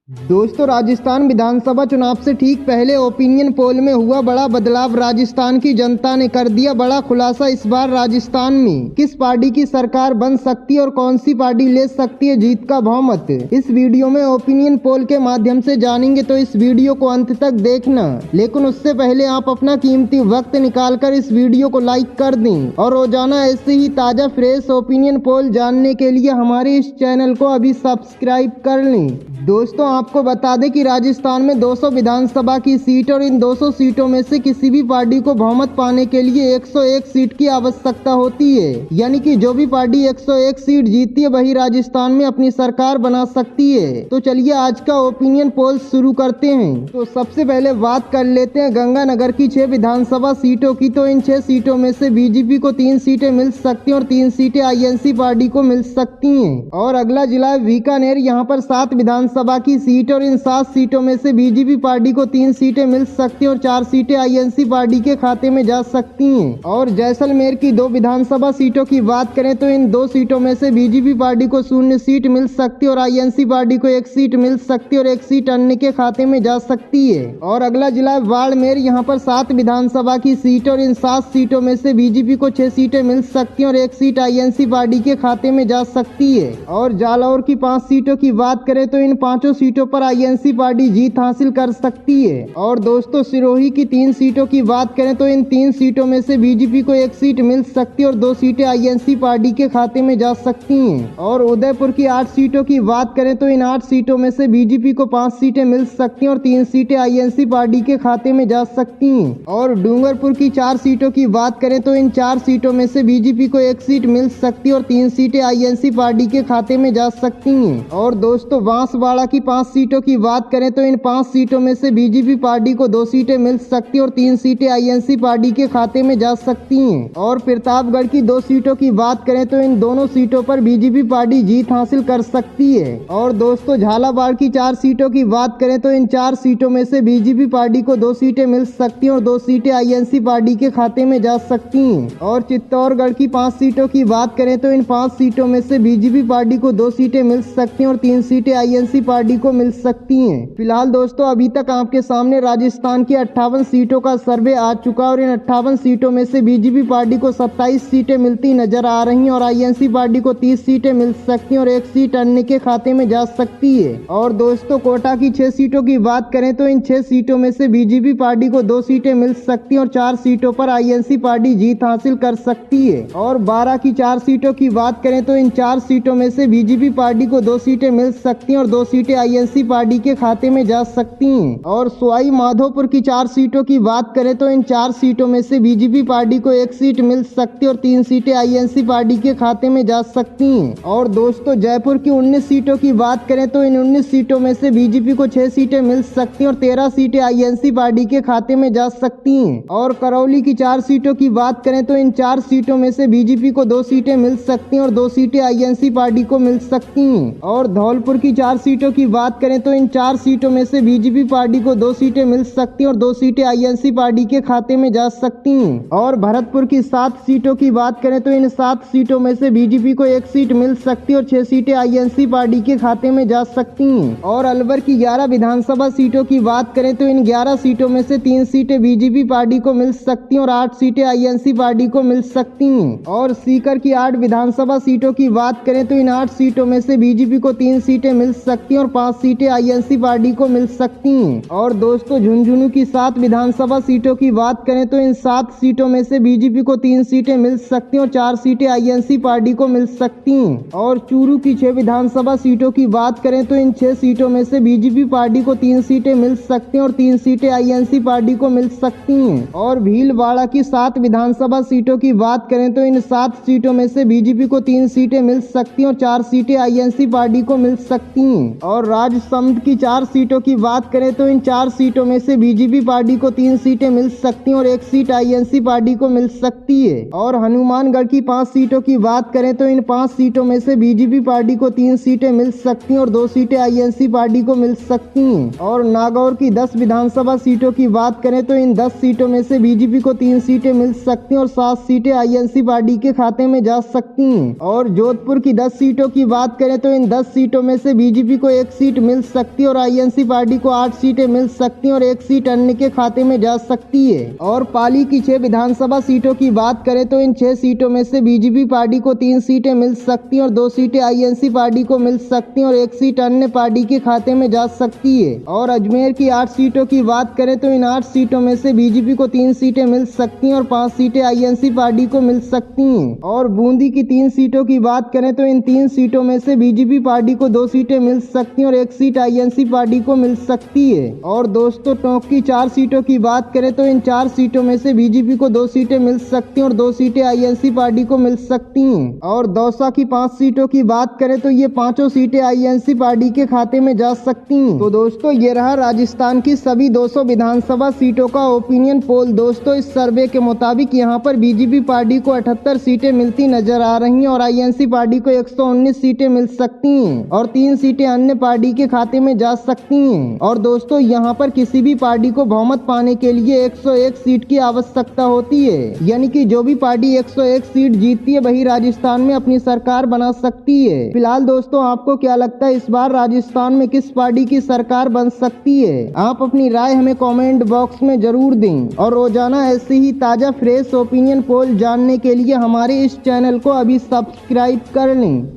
दोस्तों, राजस्थान विधानसभा चुनाव से ठीक पहले ओपिनियन पोल में हुआ बड़ा बदलाव। राजस्थान की जनता ने कर दिया बड़ा खुलासा। इस बार राजस्थान में किस पार्टी की सरकार बन सकती है और कौन सी पार्टी ले सकती है जीत का बहुमत, इस वीडियो में ओपिनियन पोल के माध्यम से जानेंगे। तो इस वीडियो को अंत तक देखना, लेकिन उससे पहले आप अपना कीमती वक्त निकालकर इस वीडियो को लाइक कर दें और रोजाना ऐसे ही ताजा फ्रेश ओपिनियन पोल जानने के लिए हमारे इस चैनल को अभी सब्सक्राइब कर लें। दोस्तों, आपको बता दें कि राजस्थान में 200 विधानसभा की सीट और इन 200 सीटों में से किसी भी पार्टी को बहुमत पाने के लिए 101 सीट की आवश्यकता होती है। यानी कि जो भी पार्टी 101 सीट जीतती है वही राजस्थान में अपनी सरकार बना सकती है। तो चलिए आज का ओपिनियन पोल शुरू करते हैं। तो सबसे पहले बात कर लेते हैं गंगानगर की 6 विधानसभा सीटों की। तो इन 6 सीटों में से बीजेपी को 3 सीटें मिल सकती हैं और 3 सीटें आईएनसी पार्टी को मिल सकती हैं। और अगला जिला है बीकानेर। यहाँ पर 7 विधानसभा की सीट और इन 7 सीटों में से बीजेपी पार्टी को 3 सीटें मिल सकती हैं और 4 सीटें आईएनसी पार्टी के खाते में जा सकती हैं। और जैसलमेर की 2 विधानसभा सीटों की बात करें तो इन 2 सीटों में से बीजेपी पार्टी को 0 सीट मिल सकती है और आईएनसी पार्टी को 1 सीट मिल सकती है और 1 सीट अन्य के खाते में जा सकती है। और अगला जिला है बाड़मेर। यहाँ पर 7 विधानसभा की सीट और इन 7 सीटों में से बीजेपी को 6 सीटें मिल सकती हैं और 1 सीट आईएनसी पार्टी के खाते में जा सकती है। और जालौर की 5 सीटों की बात करें तो इन 5 सीटों पर आईएनसी पार्टी जीत हासिल कर सकती है। और दोस्तों, सिरोही की 3 सीटों की बात करें तो इन 3 सीटों में से बीजेपी को 1 सीट मिल सकती है और 2 सीटें आईएनसी पार्टी के खाते में जा सकती हैं। और उदयपुर की 8 सीटों की बात करें तो इन 8 सीटों में से बीजेपी को 5 सीटें मिल सकती हैं और 3 सीटें आईएनसी पार्टी के खाते में जा सकती हैं। और डूंगरपुर की 4 सीटों की बात करें तो इन 4 सीटों में से बीजेपी को 1 सीट मिल सकती है और 3 सीटें आईएनसी पार्टी के खाते में जा सकती हैं। और दोस्तों, बांसवाड़ा की 5 सीटों की बात करें तो इन 5 सीटों में से बीजेपी पार्टी को 2 सीटें मिल सकती है और 3 सीटें आईएनसी पार्टी के खाते में जा सकती हैं। और प्रतापगढ़ की 2 सीटों की बात करें तो इन दोनों सीटों पर बीजेपी पार्टी जीत हासिल कर सकती है। और दोस्तों, झालावाड़ की 4 सीटों की बात करें तो इन 4 सीटों में से बीजेपी पार्टी को 2 सीटें मिल सकती हैं और 2 सीटें आईएनसी पार्टी के खाते में जा सकती हैं। और चित्तौड़गढ़ की 5 सीटों की बात करें तो इन 5 सीटों में से बीजेपी पार्टी को 2 सीटें मिल सकती हैं और 3 सीटें आईएनसी पार्टी को मिल सकती हैं। फिलहाल दोस्तों, अभी तक आपके सामने राजस्थान की 58 सीटों का सर्वे आ चुका और इन 58 सीटों में से बीजेपी पार्टी को 27 सीटें मिलती नजर आ रही हैं और आईएनसी पार्टी को 30 सीटें मिल सकती हैं और 1 सीट अन्य के खाते में जा सकती है। और दोस्तों, कोटा की 6 सीटों की बात करें तो इन 6 सीटों में से बीजेपी पार्टी को 2 सीटें मिल सकती हैं और 4 सीटों पर आईएनसी पार्टी जीत हासिल कर सकती है। और 12 की 4 सीटों की बात करें तो इन 4 सीटों में से बीजेपी पार्टी को 2 सीटें मिल सकती हैं और 2 सीटें आईएनसी पार्टी के खाते में जा सकती हैं। और सवाई माधोपुर की 4 सीटों की बात करें तो इन 4 सीटों में से बीजेपी पार्टी को 1 सीट मिल सकती है और 3 सीटें आईएनसी पार्टी के खाते में जा सकती हैं। और दोस्तों, जयपुर की 19 सीटों की बात करें तो इन 19 सीटों में से बीजेपी को 6 सीटें मिल सकती हैं और 13 सीटें आईएनसी पार्टी के खाते में जा सकती हैं। और करौली की 4 सीटों की बात करें तो इन 4 सीटों में से बीजेपी को 2 सीटें मिल सकती हैं और 2 सीटें आईएनसी पार्टी को मिल सकती हैं। और धौलपुर की 4 सीटों की बात करें तो इन 4 सीटों में से बीजेपी पार्टी को 2 सीटें मिल सकती हैं और 2 सीटें आईएनसी पार्टी के खाते में जा सकती हैं। और भरतपुर की 7 सीटों की बात करें तो इन 7 सीटों में से बीजेपी को 1 सीट मिल सकती है और 6 सीटें आईएनसी पार्टी के खाते में जा सकती हैं। और अलवर की 11 विधानसभा सीटों की बात करें तो इन 11 सीटों में से 3 सीटें बीजेपी पार्टी को मिल सकती हैं और 8 सीटें आईएनसी पार्टी को मिल सकती हैं। और सीकर की 8 विधानसभा सीटों की बात करें तो इन 8 सीटों में से बीजेपी को 3 सीटें मिल सकती हैं और 5 सीटें आईएनसी पार्टी को मिल सकती हैं। और दोस्तों, झुंझुनू की 7 विधानसभा सीटों की बात करें तो इन 7 सीटों में से बीजेपी को 3 सीटें मिल सकती हैं और 4 सीटें आईएनसी पार्टी को मिल सकती हैं। और चूरू की 6 विधानसभा सीटों की बात करें तो इन 6 सीटों में से बीजेपी पार्टी को 3 सीटें मिल सकती हैं और 3 सीटें आईएनसी पार्टी को मिल सकती हैं। और भीलवाड़ा की 7 विधानसभा सीटों की बात करें तो इन 7 सीटों में से बीजेपी को 3 सीटें मिल सकती हैं और 4 सीटें आईएनसी पार्टी को मिल सकती हैं। और राजसमंद की 4 सीटों की बात करें तो इन 4 सीटों में से बीजेपी पार्टी को 3 सीटें मिल सकती हैं और 1 सीट आईएनसी पार्टी को मिल सकती है। और हनुमानगढ़ की 5 सीटों की बात करें तो इन 5 सीटों में से बीजेपी पार्टी को 3 सीटें मिल सकती हैं और 2 सीटें आईएनसी पार्टी को मिल सकती हैं। और नागौर की 10 विधानसभा सीटों की बात करें तो इन 10 सीटों में से बीजेपी को 3 सीटें मिल सकती हैं और 7 सीटें आईएनसी पार्टी के खाते में जा सकती हैं। और जोधपुर की 10 सीटों की बात करें तो इन 10 सीटों में से बीजेपी को 1 सीट सीट मिल सकती है और आईएनसी पार्टी को 8 सीटें मिल सकती हैं और 1 सीट अन्य के खाते में जा सकती है। और पाली की 6 विधानसभा सीटों की बात करें तो इन 6 सीटों में से बीजेपी पार्टी को 3 सीटें मिल सकती हैं और 2 सीटें आईएनसी पार्टी को मिल सकती हैं और 1 सीट अन्य पार्टी के खाते में जा सकती है। और अजमेर की 8 सीटों की बात करें तो इन 8 सीटों में से बीजेपी को 3 सीटें मिल सकती हैं और 5 सीटें आईएनसी पार्टी को मिल सकती हैं। और बूंदी की 3 सीटों की बात करें तो इन 3 सीटों में से बीजेपी पार्टी को 2 सीटें मिल सकती हैं और 1 सीट आईएनसी पार्टी को मिल सकती है। और दोस्तों टोंक की 4 सीटों की बात करें तो इन 4 सीटों में से बीजेपी को 2 सीटें मिल सकती हैं और 2 सीटें आईएनसी पार्टी को मिल सकती हैं। और दौसा की 5 सीटों की बात करें तो ये 5 सीटें आईएनसी पार्टी के खाते में जा सकती हैं। तो दोस्तों ये रहा राजस्थान की सभी 200 विधानसभा सीटों का ओपिनियन पोल। दोस्तों इस सर्वे के मुताबिक यहाँ पर बीजेपी पार्टी को 78 सीटें मिलती नजर आ रही हैं और आईएनसी पार्टी को 119 सीटें मिल सकती हैं और 3 सीटें अन्य पार्टी के खाते में जा सकती हैं। और दोस्तों यहाँ पर किसी भी पार्टी को बहुमत पाने के लिए 101 सीट की आवश्यकता होती है, यानी कि जो भी पार्टी 101 सीट जीतती है वही राजस्थान में अपनी सरकार बना सकती है। फिलहाल दोस्तों आपको क्या लगता है इस बार राजस्थान में किस पार्टी की सरकार बन सकती है? आप अपनी राय हमें कमेंट बॉक्स में जरूर दें और रोजाना ऐसे ही ताजा फ्रेश ओपिनियन पोल जानने के लिए हमारे इस चैनल को अभी सब्सक्राइब कर लें।